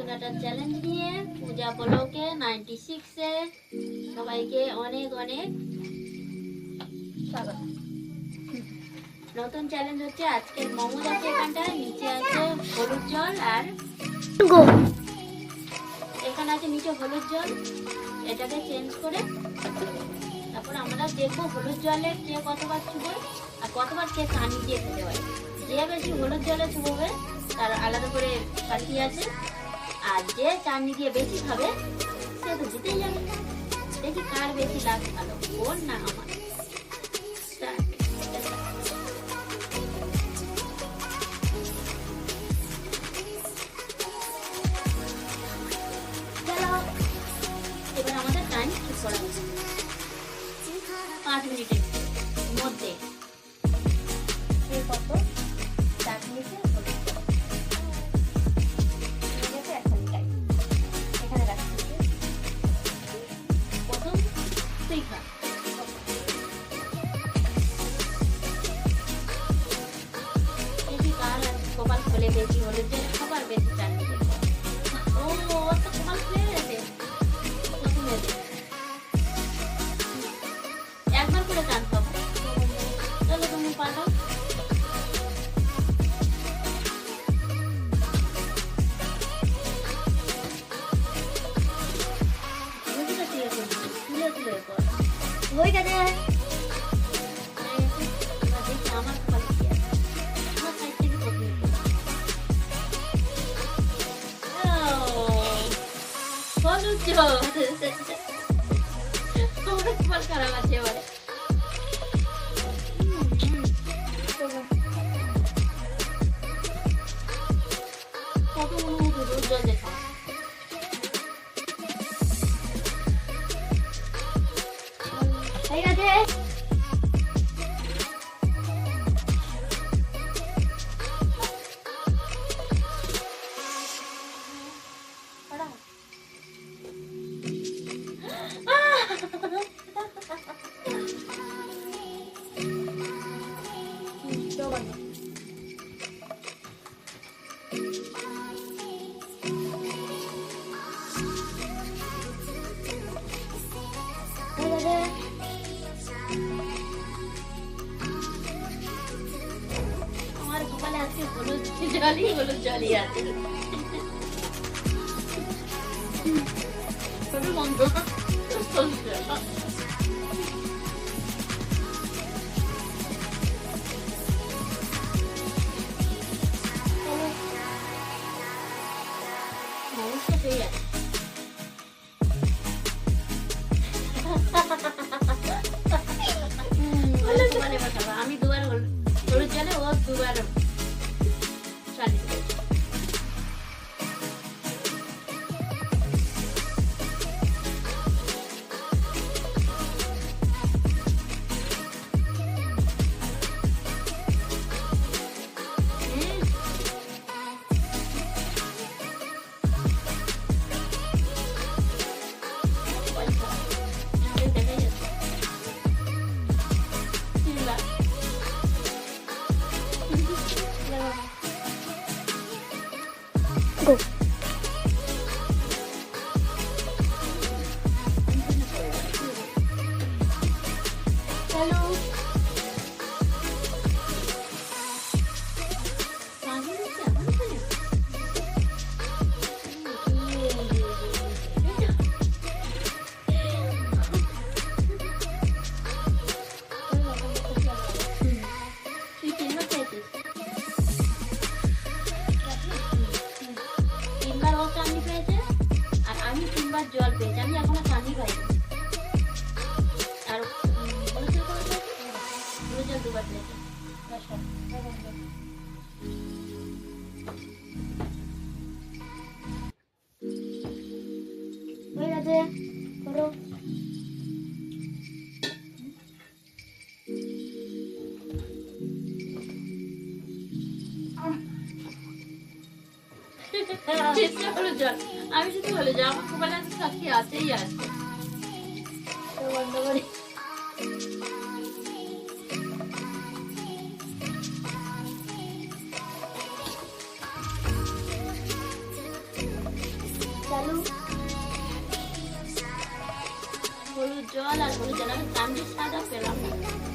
নতুন একটা চ্যালেঞ্জ নিয়ে পূজা ব্লকে 96 এ সবাইকে অনেক অনেক স্বাগত। নতুন চ্যালেঞ্জ হচ্ছে আজকের মোমো আছে এখানটায়, নিচে আছে হলুদ জল আর এখানে আছে নিচে হলুদ জল। এটাকে চেঞ্জ করে তারপর আমরা দেখবো হলুদ জলে কে কতবার চুবোয় আর কতবার কে পানি দিয়ে খেতে পারে। যে বেশি হলুদ জলে চুবোবে তার আলাদা করে শাস্তি আছে, আর যে চাটনি দিয়ে বেশি খাবে সে তো জিতেই যাবে। দেখি কার বেশি লাভ ভালো, ওর না আমার। এবার আমাদের টাইম ঠিক করা হচ্ছে 5 মিনিটের মধ্যে। কত 4 মিনিটে এখানে রাখছি। প্রথম তুই খা। বেশি কার কপাল খুলে বেশি হলে যে খাবার বেশি চাটনি। ও তো কপাল খুলে গেছে। একবার করে টানতে হবে। চলো তুমি পাঠাও। হয়ে গেছে। আমার সাইড থেকে হলুদ জল কপাল খারাপ আছে এবারে। কত হলুদ জল দেখা ঠিক আছে। আমার কপালে আজকে হলুদ জলই আছে। ছোট বন্ধ অবস্থা পেয়ে যাচ্ছে। আমি দুবার হলুদ জলে, ও দুবার চাটনি। জল পেয়েছি আমি, এখনো পানি পাইনি। আর জল দুবার পেয়েছি। হয়ে গেছে করো। জল আমি শুধু বলে যে আমার কপালে সাক্ষী আছেই আছে। বন্ধ করে জল আর হলুদ জল, আমি কাঞ্জির স্বাদ আর পেলাম না।